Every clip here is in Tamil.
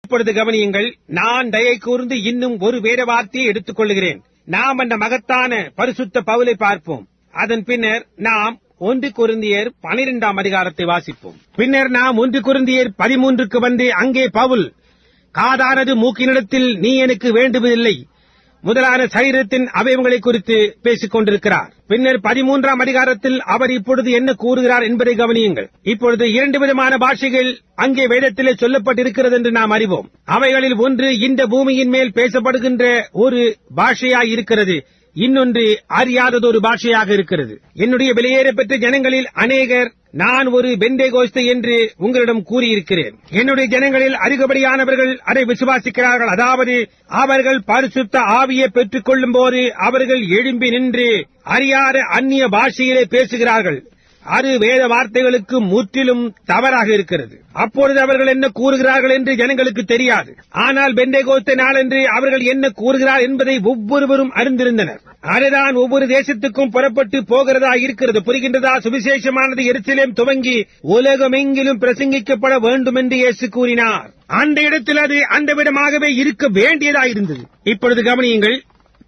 இப்பொழுது கவனியுங்கள். நான் தயை கூர்ந்து இன்னும் ஒரு வேத வார்த்தையை எடுத்துக் கொள்கிறேன். நாம் அந்த மகத்தான பரிசுத்த பவுலை பார்ப்போம். அதன் பின்னர் நாம் 1 கொரிந்தியர் 12ஆம் அதிகாரத்தை வாசிப்போம். பின்னர் நாம் 1 கொரிந்தியர் 13க்கு வந்து அங்கே பவுல் காதானது மூக்கினிடத்தில் நீ எனக்கு வேண்டுவதில்லை முதலான சரீரத்தின் அவயவங்களை குறித்து பேசிக் கொண்டிருக்கிறார். பின்னர் 13ஆம் அதிகாரத்தில் அவர் இப்பொழுது என்ன கூறுகிறார் என்பதை கவனியுங்கள். இப்பொழுது 2 விதமான பாஷைகள் அங்கே வேதத்திலே சொல்லப்பட்டிருக்கிறது என்று நாம் அறிவோம். அவைகளில் ஒன்று இந்த பூமியின் மேல் பேசப்படுகின்ற ஒரு பாஷையாய் இருக்கிறது, இன்னொன்று அறியாததொரு பாஷையாக இருக்கிறது. என்னுடைய வெளியேற பெற்ற ஜனங்களில் அநேகர் நான் ஒரு பெந்தேகோஸ்து என்று உங்களிடம் கூறியிருக்கிறேன். என்னுடைய ஜனங்களில் அதிகப்படியானவர்கள் அதை விசுவாசிக்கிறார்கள். அதாவது அவர்கள் பரிசுத்த ஆவியை பெற்றுக் கொள்ளும் போது அவர்கள் எழும்பி நின்று அறியாத அந்நிய பாஷையிலே பேசுகிறார்கள். அது வேத வார்த்தைகளுக்கு முற்றிலும் தவறாக இருக்கிறது. அப்பொழுது அவர்கள் என்ன கூறுகிறார்கள் என்று ஜனங்களுக்கு தெரியாது. ஆனால் பெந்தேகோஸ்து நாளன்று அவர்கள் என்ன கூறுகிறார் என்பதை ஒவ்வொருவரும் அறிந்திருந்தனர். அதுதான் ஒவ்வொரு தேசத்துக்கும் புறப்பட்டு போகிறதா இருக்கிறது. புரிகின்றதா? சுவிசேஷமானது எருசலேம் துவங்கி உலகமெங்கிலும் பிரசங்கிக்கப்பட வேண்டும் என்று இயேசு கூறினார். அந்த இடத்தில் அது அந்த விதமாகவே இருக்க வேண்டியதாயிருந்தது. இப்பொழுது கவனியுங்கள்.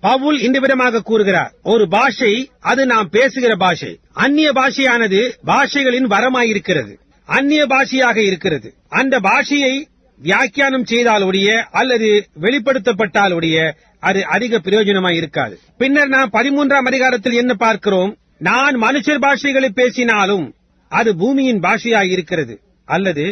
பவுல் இந்த விதமாக கூறுகிறார், ஒரு பாஷை அது நாம் பேசுகிற பாஷை. அந்நிய பாஷையானது பாஷைகளின் வரமாயிருக்கிறது, அந்நிய பாஷையாக இருக்கிறது. அந்த பாஷையை வியாக்கியானம் செய்தாலுடைய அல்லது வெளிப்படுத்தப்பட்டாலுடைய அது அதிக பிரயோஜனமாய் இருக்காது. பின்னர் நாம் 13ஆம் அதிகாரத்தில் என்ன பார்க்கிறோம்? நான் மனுஷர் பாஷைகளை பேசினாலும் அது பூமியின் பாஷையாய் இருக்கிறது, அல்லது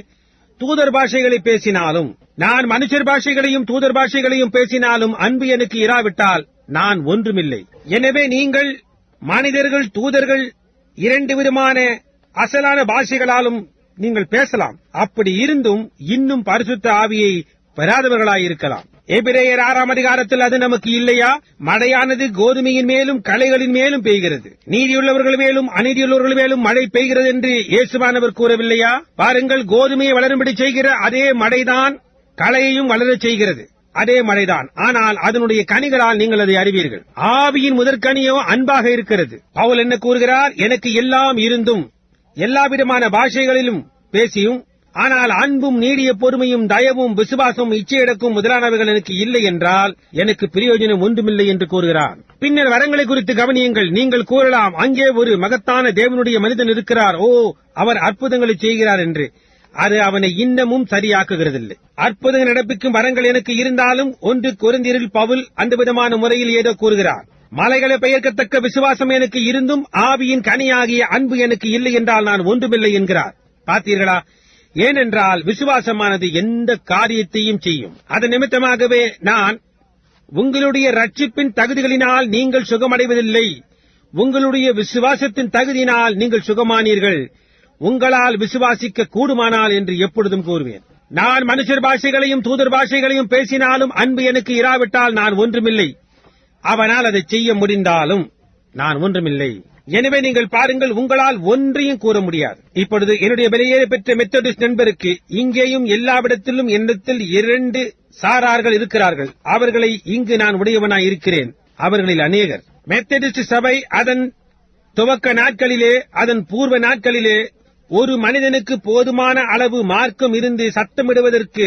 தூதர் பாஷைகளை பேசினாலும் நான் மனுஷர் பாஷைகளையும் தூதர் பாஷைகளையும் பேசினாலும் அன்பு எனக்கு இராவிட்டால் நான் ஒன்றுமில்லை. எனவே நீங்கள் மனிதர்கள் தூதர்கள் 2 விதமான அசலான பாஷைகளாலும் நீங்கள் பேசலாம். அப்படி இருந்தும் இன்னும் பரிசுத்த ஆவியை பெறாதவர்களாயிருக்கலாம். எபிரேயர் 6ஆம் அதிகாரத்தில் அது நமக்கு இல்லையா? மழையானது கோதுமையின் மேலும் களைகளின் மேலும் பெய்கிறது, நீதியுள்ளவர்கள் மேலும் அநீதியுள்ளவர்கள் மேலும் மழை பெய்கிறது என்று இயேசுவானவர் கூறவில்லையா? பாருங்கள், கோதுமையை வளரும்படி செய்கிற அதே மழைதான் களையையும் வளரச் செய்கிறது, அதே மழைதான். ஆனால் அதனுடைய கனிகளால் நீங்கள் அதை அறிவீர்கள். ஆவியின் முதற்கனியோ அன்பாக இருக்கிறது. பவுல் என்ன கூறுகிறார்? எனக்கு எல்லாம் இருந்தும் எல்லா விதமான பாஷைகளிலும் பேசியும் ஆனால் அன்பும் நீடிய பொறுமையும் தயவும் விசுவாசமும் இச்சையடக்கும் முதலானவைகள் எனக்கு இல்லை என்றால் எனக்கு பிரயோஜனம் ஒன்றுமில்லை என்று கூறுகிறார். பின்னர் வரங்களை குறித்து கவனியுங்கள். நீங்கள் கூறலாம், அங்கே ஒரு மகத்தான தேவனுடைய மனிதன் இருக்கிறார், ஓ அவர் அற்புதங்களை செய்கிறார் என்று. அது அவனை இன்னமும் சரியாக்குகிறதில்லை. அற்புதங்கள் நடப்பிக்கும் வரங்கள் எனக்கு இருந்தாலும் 1 கொரிந்தியரில் பவுல் அந்த விதமான முறையில் ஏதோ கூறுகிறார். மலைகளை பெயர்க்கத்தக்க விசுவாசம் எனக்கு இருந்தும் ஆவியின் கனியாகிய அன்பு எனக்கு இல்லை என்றால் நான் ஒன்றுமில்லை என்கிறார். பார்த்தீர்களா? ஏனென்றால் விசுவாசமானது எந்த காரியத்தையும் செய்யும். அதன் நிமித்தமாகவே நான் உங்களுடைய ரட்சிப்பின் தகுதிகளினால் நீங்கள் சுகமடைவதில்லை, உங்களுடைய விசுவாசத்தின் தகுதியினால் நீங்கள் சுகமானீர்கள், உங்களால் விசுவாசிக்க கூடுமானால் என்று எப்பொழுதும் கூறுவேன். நான் மனுஷர் பாஷைகளையும் தூதர் பாஷைகளையும் பேசினாலும் அன்பு எனக்கு இராவிட்டால் நான் ஒன்றுமில்லை. அவனால் அதை செய்ய முடிந்தாலும் நான் ஒன்றுமில்லை. எனவே நீங்கள் பாருங்கள், உங்களால் ஒன்றையும் கூற முடியாது. இப்பொழுது என்னுடைய வெளியேற பெற்ற மெத்தடிஸ்ட் நண்பருக்கு இங்கேயும் எல்லாவிடத்திலும் என்னிடத்தில் 2 சாரார்கள் இருக்கிறார்கள். அவர்களை இங்கு நான் உடையவனாய் இருக்கிறேன். அவர்களில் அநேகர் மெத்தடிஸ்ட் சபை அதன் துவக்க நாட்களிலே, அதன் பூர்வ நாட்களிலே ஒரு மனிதனுக்கு போதுமான அளவு மார்க்கம் இருந்து சத்தமிடுவதற்கு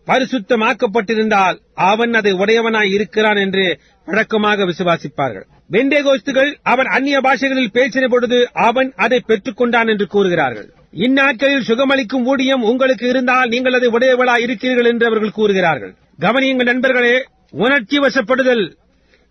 பரிசுத்தமாக்கப்பட்டிருந்தால் அவன் அதை உடையவனாய் இருக்கிறான் என்று வழக்கமாக விசுவாசிப்பார்கள். பெந்தேகோஸ்துகள் அவன் அந்நிய பாஷைகளில் பேசின பொழுது அவன் அதை பெற்றுக் கொண்டான் என்று கூறுகிறார்கள். இந்நாட்களில் சுகமளிக்கும் ஊழியம் உங்களுக்கு இருந்தால் நீங்கள் அதை உடையவளாய் இருக்கிறீர்கள் என்று அவர்கள் கூறுகிறார்கள். கவனியுங்கள் நண்பர்களே, உணர்ச்சி வசப்படுதல்,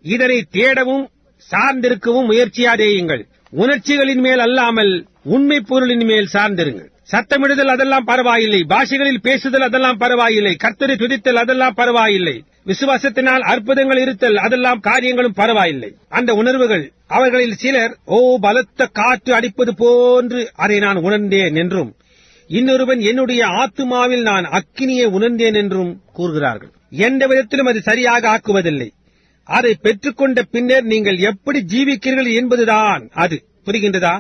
இதனை தேடவும் சார்ந்திருக்கவும் முயற்சியாதேயுங்கள். உணர்ச்சிகளின் மேல் அல்லாமல் உண்மை பொருளின் மேல் சார்ந்திருங்கள். சத்தமிடுதல் அதெல்லாம் பரவாயில்லை, பாஷைகளில் பேசுதல் அதெல்லாம் பரவாயில்லை, கர்த்தரை துதித்தல் அதெல்லாம் பரவாயில்லை, விசுவாசத்தினால் அற்புதங்கள் இருத்தல் அதெல்லாம் காரியங்களும் பரவாயில்லை. அந்த உணர்வுகள் அவர்களில் சிலர் பலத்த காற்று அடிப்பது போன்று அதை நான் உணர்ந்தேன் என்றும், இன்னொருவன் என்னுடைய ஆத்துமாவில் நான் அக்கினியை உணர்ந்தேன் என்றும் கூறுகிறார்கள். எந்த விதத்திலும் அது சரியாக ஆக்குவதில்லை. அதை பெற்றுக்கொண்ட பின்னர் நீங்கள் எப்படி ஜீவிக்கிறீர்கள் என்பதுதான் அது. புரிகின்றதா?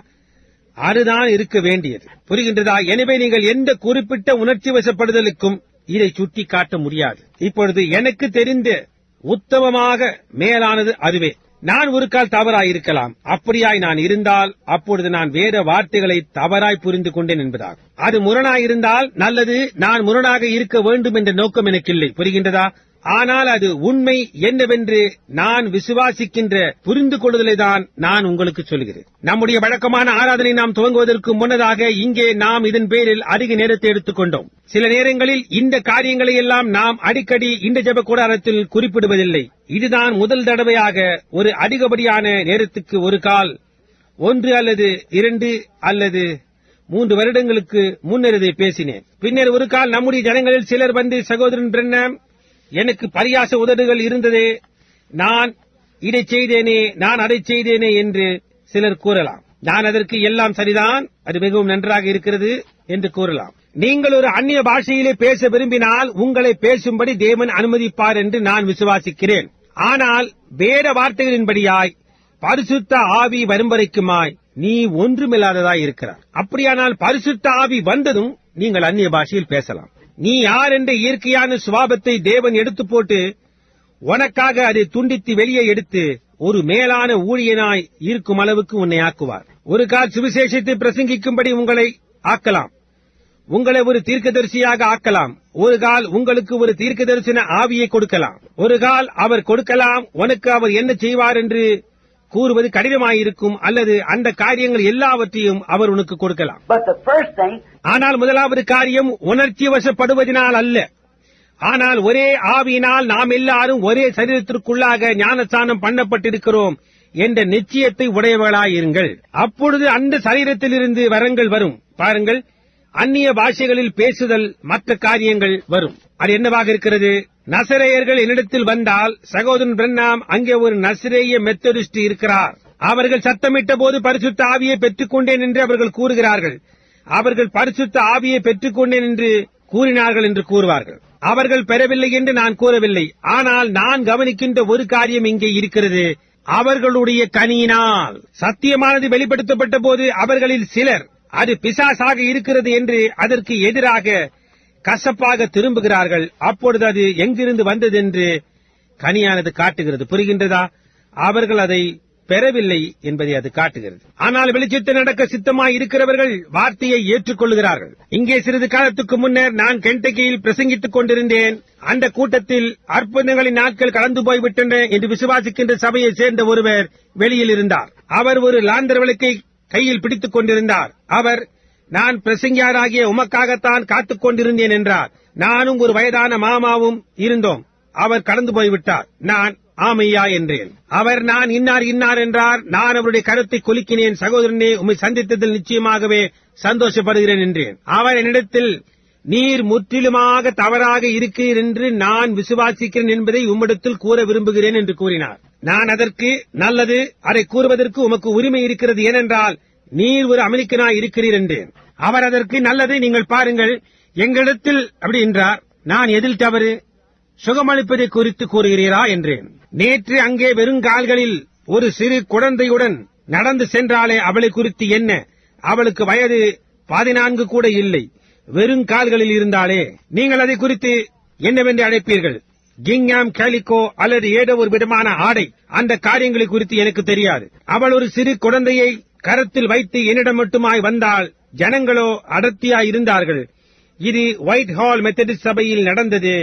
அதுதான் இருக்க வேண்டியது. புரிகின்றதா? எனவே நீங்கள் எந்த குறிப்பிட்ட உணர்ச்சி வசப்படுதலுக்கும் இதை சுட்டி காட்ட முடியாது. இப்பொழுது எனக்கு தெரிந்த உத்தமமாக மேலானது அதுவே. நான் ஒரு கால் தவறாயிருக்கலாம். அப்படியாய் நான் இருந்தால் அப்பொழுது நான் வேற வார்த்தைகளை தவறாய் புரிந்து கொண்டேன் என்பதாகும். அது முரணாயிருந்தால் நல்லது, நான் முரணாக இருக்க வேண்டும் என்ற நோக்கம் எனக்கில்லை. புரிகின்றதா? ஆனால் அது உண்மை என்னவென்று நான் விசுவாசிக்கின்ற புரிந்து கொள்ளுதலை தான் நான் உங்களுக்கு சொல்கிறேன். நம்முடைய வழக்கமான ஆராதனை நாம் துவங்குவதற்கு முன்னதாக இங்கே நாம் இதன் பேரில் அதிக நேரத்தை எடுத்துக்கொண்டோம். சில நேரங்களில் இந்த காரியங்களை எல்லாம் நாம் அடிக்கடி இந்த ஜெப கூடாரத்தில் குறிப்பிடுவதில்லை. இதுதான் முதல் தடவையாக ஒரு அதிகப்படியான நேரத்துக்கு ஒரு கால் 1 அல்லது 2 அல்லது 3 வருடங்களுக்கு முன்னர் இதை பேசினேன். பின்னர் ஒரு கால் நம்முடைய ஜனங்களில் சிலர் வந்து, சகோதரன் பிரண்ணாம், எனக்கு பரியாச உதடுகள் இருந்ததே, நான் இதை செய்தேனே, நான் அதை செய்தேனே என்று சிலர் கூறலாம். நான் அதற்கு எல்லாம் சரிதான், அது மிகவும் நன்றாக இருக்கிறது என்று கூறலாம். நீங்கள் ஒரு அந்நிய பாஷையிலே பேச விரும்பினால் உங்களை பேசும்படி தேவன் அனுமதிப்பார் என்று நான் விசுவாசிக்கிறேன். ஆனால் வேற வார்த்தைகளின்படியாய் பரிசுத்த ஆவி வரும் வரைக்குமாய் நீ ஒன்றுமில்லாததாய் இருக்கிறார். அப்படியானால் பரிசுத்த ஆவி வந்ததும் நீங்கள் அந்நிய பாஷையில் பேசலாம். நீ யார் என்ற இயற்கையான சுபாவத்தை தேவன் எடுத்து போட்டு உனக்காக அதை துண்டித்து வெளியே எடுத்து ஒரு மேலான ஊழியனாய் இருக்கும் அளவுக்கு உன்னை ஆக்குவார். ஒரு கால் சுவிசேஷத்தை பிரசங்கிக்கும்படி உங்களை ஆக்கலாம், உங்களை ஒரு தீர்க்கதரிசியாக ஆக்கலாம். ஒரு கால் உங்களுக்கு ஒரு தீர்க்கதரிசன ஆவியை கொடுக்கலாம். ஒரு கால் அவர் கொடுக்கலாம், உனக்கு அவர் என்ன செய்வார் என்று கூறுவது கடினமாயிருக்கும், அல்லது அந்த காரியங்கள் எல்லாவற்றையும் அவர் உனக்கு கொடுக்கலாம். ஆனால் முதலாவது காரியம் உணர்ச்சி வசப்படுவதனால் அல்ல, ஆனால் ஒரே ஆவியினால் நாம் எல்லாரும் ஒரே சரீரத்திற்குள்ளாக ஞானஸ்நானம் பண்ணப்பட்டிருக்கிறோம் என்ற நிச்சயத்தை உடையவர்களாயிருங்கள். அப்பொழுது அந்த சரீரத்திலிருந்து வரங்கள் வரும். பாருங்கள், அந்நிய பாஷைகளில் பேசுதல், மற்ற காரியங்கள் வரும். அது என்னவாக இருக்கிறது? நசரேயர்கள் என்னிடத்தில் வந்தால், சகோதரன் பிரண்ணாம், அங்கே ஒரு நசரேய மெத்தடிஸ்ட் இருக்கிறார், அவர்கள் சத்தமிட்ட போது பரிசுத்த ஆவியை பெற்றுக் கொண்டேன் என்று அவர்கள் கூறுகிறார்கள். அவர்கள் பரிசுத்த ஆவியை பெற்றுக் கொண்டேன் என்று கூறினார்கள் என்று கூறுவார்கள். அவர்கள் பெறவில்லை என்று நான் கூறவில்லை. ஆனால் நான் கவனிக்கின்ற ஒரு காரியம் இங்கே இருக்கிறது. அவர்களுடைய கனியினால் சத்தியமானது வெளிப்படுத்தப்பட்ட போது அவர்களில் சிலர் அது பிசாசாக இருக்கிறது என்று அதற்கு எதிராக கசப்பாக திரும்புகிறார்கள். அப்பொழுது அது எங்கிருந்து வந்தது என்று கனியானது காட்டுகிறது. புரிகின்றதா? அவர்கள் அதை பெறவில்லை என்பதை அது காட்டுகிறது. ஆனால் வெளிச்சத்தை நடக்க சித்தமாய் இருக்கிறவர்கள் வார்த்தையை ஏற்றுக்கொள்கிறார்கள். இங்கே சிறிது காலத்துக்கு முன்னர் நான் கென்டக்கியில் பிரசங்கித்துக் கொண்டிருந்தேன். அந்த கூட்டத்தில் அற்புதங்களின் நாட்கள் கடந்து போய்விட்டன என்று விசுவாசிக்கின்ற சபையை சேர்ந்த ஒருவர் வெளியில் இருந்தார். அவர் ஒரு லாந்தர் விளக்கை கையில் பிடித்துக் கொண்டிருந்தார். அவர், நான் பிரசங்கியாராகிய உமக்காகத்தான் காத்துக் கொண்டிருந்தேன் என்றார். நானும் ஒரு வயதான மாமாவும் இருந்தோம். அவர் கடந்து போய்விட்டார். நான் ஆமையா என்றேன். அவர், நான் இன்னார் என்றார். நான் அவருடைய கருத்தை குலுக்கினேன். சகோதரனே, உம்மை சந்தித்ததில் நிச்சயமாகவே சந்தோஷப்படுகிறேன் என்றேன். அவர் என்னிடத்தில், நீர் முற்றிலுமாக தவறாக இருக்கிறீர் என்று நான் விசுவாசிக்கிறேன் என்பதை உம்மிடத்தில் கூற விரும்புகிறேன் என்று கூறினார். நான் அதற்கு, நல்லது, அதை கூறுவதற்கு உமக்கு உரிமை இருக்கிறது, ஏனென்றால் நீர் ஒரு அமெரிக்கனாய் இருக்கிறீர் என்றேன். அவர் அதற்கு, நல்லது, நீங்கள் பாருங்கள், எங்களிடத்தில் அப்படி என்றார். நான் எதில் தவறு? சுகமளிப்பதை குறித்து கூறுகிறீரா என்றேன். நேற்று அங்கே வெறுங்கால்களில் ஒரு சிறு குழந்தையுடன் நடந்து சென்றாலே அவளை குறித்து என்ன? அவளுக்கு வயது 14 கூட இல்லை. வெறுங்கால்களில் இருந்தாலே. நீங்கள் அதை குறித்து என்னவென்று அழைப்பீர்கள்? கிங்காம், கேலிக்கோ அல்லது ஏதோ ஒரு விதமான ஆடை. அந்த காரியங்களை குறித்து எனக்கு தெரியாது. அவள் ஒரு சிறு குழந்தையை கரத்தில் வைத்து என்னிடம் மட்டுமாய் வந்தால், ஜனங்களோ அடர்த்தியாய் இருந்தார்கள். இது ஒயிட் ஹால் மெத்தடிஸ்ட் சபையில் நடந்தது.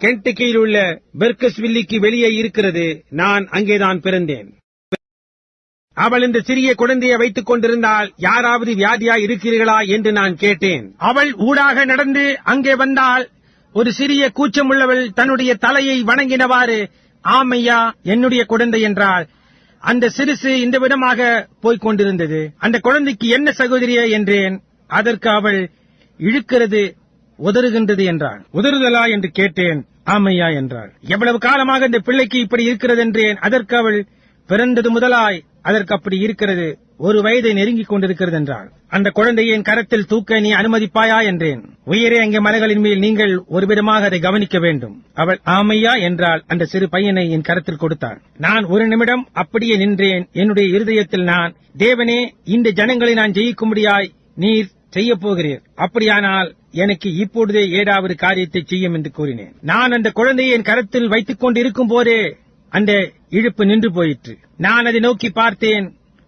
கென்டக்கியில் உள்ள பெர்கஸ்வில்லிக்கு வெளியே இருக்கிறது. நான் அங்கேதான் பிறந்தேன். அவள் இந்த சிறிய குழந்தையை வைத்துக் கொண்டிருந்தால், யாராவது வியாதியாய் இருக்கிறீர்களா என்று நான் கேட்டேன். அவள் ஊடாக நடந்து அங்கே வந்தால், ஒரு சிறிய கூச்சமுள்ளவள் தன்னுடைய தலையை வணங்கினவாறு, ஆமையா, என்னுடைய குழந்தை என்றாள். அந்த சிறுசு இந்த விதமாக போய்க் கொண்டிருந்தது. அந்த குழந்தைக்கு என்ன சகோதரியே என்றேன். அதற்கு அவள், இழுக்கிறது, உதறுகின்றது என்றாள். உதறுதலா என்று கேட்டேன். ஆமையா என்றாள். எவ்வளவு காலமாக இந்த பிள்ளைக்கு இப்படி இருக்கிறது என்றேன். அதற்கு அவள், பிறந்தது முதலாய் அதற்கு அப்படி இருக்கிறது, 1 வயதை நெருங்கிக் கொண்டிருக்கிறது என்றாள். அந்த குழந்தையை என் கரத்தில் தூக்க நீ அனுமதிப்பாயா என்றேன். உயரே அங்கே மலைகளின் மேல் நீங்கள் ஒரு விதமாக அதை கவனிக்க வேண்டும். அவள் ஆமையா என்றாள். அந்த சிறு பையனை என் கரத்தில் கொடுத்தாள். நான் ஒரு நிமிடம் அப்படியே நின்றேன். என்னுடைய இருதயத்தில் நான், தேவனே, இந்த ஜனங்களை நான் ஜெயிக்கும்படியாய் நீர் செய்யப் போகிறீர். அப்படியானால் எனக்கு இப்பொழுதே ஏதாவது காரியத்தை செய்யும் என்று கூறினேன். நான் அந்த குழந்தையை என் கரத்தில் வைத்துக் கொண்டிருக்கும் போதே அந்த இழுப்பு நின்று போயிற்று. நான் அதை நோக்கி பார்த்தேன்.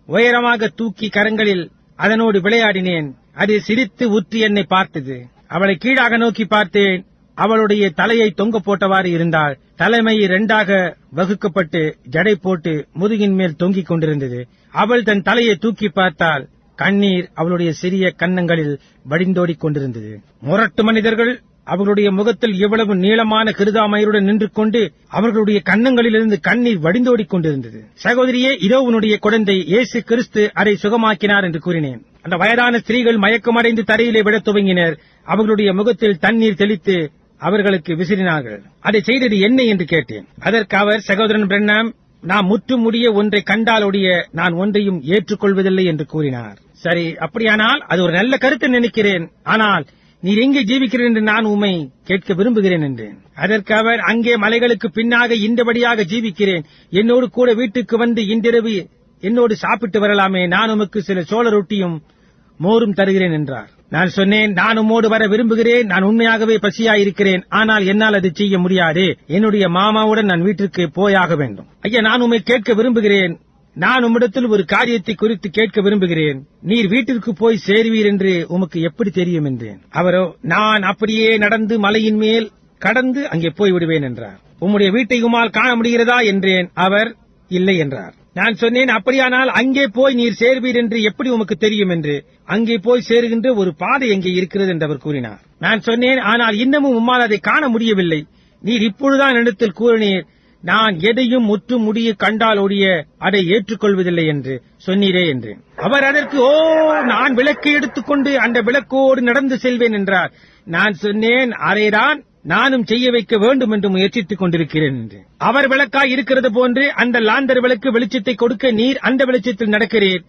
உயரமாக தூக்கி கரங்களில் அதனோடு விளையாடினேன். அது சிரித்து உற்று என்னை பார்த்தது. அவளை கீழாக நோக்கி பார்த்தேன். அவளுடைய தலையை தொங்க போட்டவாறு இருந்தாள். தலைமை 2ஆக வகுக்கப்பட்டு ஜடை போட்டு முதுகின் மேல் தொங்கிக் கொண்டிருந்தது. அவள் தன் தலையை தூக்கி பார்த்தாள். கண்ணீர் அவளுடைய சிறிய கன்னங்களில் வடிந்தோடிக் கொண்டிருந்தது. முரட்டு மனிதர்கள் அவர்களுடைய முகத்தில் எவ்வளவு நீளமான கிருதாமயருடன் நின்று கொண்டு அவர்களுடைய கன்னங்களிலிருந்து கண்ணீர் வடிந்தோடிக் கொண்டிருந்தது. சகோதரியே, இதோ உன்னுடைய குழந்தை, இயேசு கிறிஸ்து அதை சுகமாக்கினார் என்று கூறினேன். அந்த வயதான ஸ்திரீகள் மயக்கமடைந்து தரையிலே விழத் துவங்கினர். அவர்களுடைய முகத்தில் தண்ணீர் தெளித்து அவர்களுக்கு விசிறினார்கள். அதை செய்தது என்ன என்று கேட்டேன். அதற்கு அவர், சகோதரன் பிரண்ணாம், நான் முற்றும் முடிய ஒன்றை கண்டாலொழிய நான் ஒன்றையும் ஏற்றுக்கொள்வதில்லை என்று கூறினார். சரி, அப்படியானால் அது ஒரு நல்ல கருத்து நினைக்கிறேன். ஆனால் நீர் எங்கே ஜீவிக்கிறீர் என்று நான் உம்மை கேட்க விரும்புகிறேன் என்றேன். அதற்கு அவர், அங்கே மலைகளுக்கு பின்னாக இந்தபடியாக ஜீவிக்கிறேன். என்னோடு கூட வீட்டுக்கு வந்து இன்றிரவு என்னோடு சாப்பிட்டு வரலாமே. நான் உமக்கு சில சோள ரொட்டியும் மோரும் தருகிறேன் என்றார். நான் சொன்னேன், நான் உம்மோடு வர விரும்புகிறேன். நான் உண்மையாகவே பசியாயிருக்கிறேன். ஆனால் என்னால் அதை செய்ய முடியாது. என்னுடைய மாமாவுடன் நான் வீட்டிற்கு போயாக வேண்டும். ஐயா, நான் உம்மை கேட்க விரும்புகிறேன். நான் உம்மிடத்தில் ஒரு காரியத்தை குறித்து கேட்க விரும்புகிறேன். நீர் வீட்டிற்கு போய் சேருவீர் என்று உமக்கு எப்படி தெரியும் என்றேன். அவரோ, நான் அப்படியே நடந்து மலையின் மேல் கடந்து அங்கே போய் விடுவேன் என்றார். உம்முடைய வீட்டை உம்மால் காண முடிகிறதா என்றேன். அவர், இல்லை என்றார். நான் சொன்னேன், அப்படியானால் அங்கே போய் நீர் சேர்வீர் என்று எப்படி உமக்கு தெரியும் என்று. அங்கே போய் சேருகின்ற ஒரு பாதை எங்கே இருக்கிறது என்று அவர் கூறினார். நான் சொன்னேன், ஆனால் இன்னமும் உம்மால் அதை காண முடியவில்லை. நீர் இப்பொழுதுதான் என்னிடத்தில் கூறினீர், நான் எதையும் முற்று முடிய கண்டால் ஒழிய அதை ஏற்றுக்கொள்வதில்லை என்று சொன்னீரே என்றேன். அவர் அதற்கு, ஓ, நான் விளக்கை எடுத்துக்கொண்டு அந்த விளக்கோடு நடந்து செல்வேன் என்றார். நான் சொன்னேன், அதைதான் நானும் செய்ய வைக்க வேண்டும் என்று முயற்சித்துக் கொண்டிருக்கிறேன் என்று. அவர் விளக்காய் இருக்கிறது போன்று அந்த லாந்தர் விளக்கு வெளிச்சத்தை கொடுக்க நீர் அந்த வெளிச்சத்தில் நடக்கிறீர்.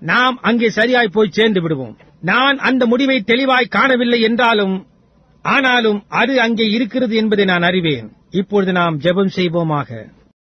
நாம் அங்கே சரியாய் போய் சேர்ந்து விடுவோம். நான் அந்த முடிவை தெளிவாய் காணவில்லை என்றாலும் ஆனாலும் அது அங்கே இருக்கிறது என்பதை நான் அறிவேன். இப்பொழுது நாம் ஜெபம் செய்வோமாக.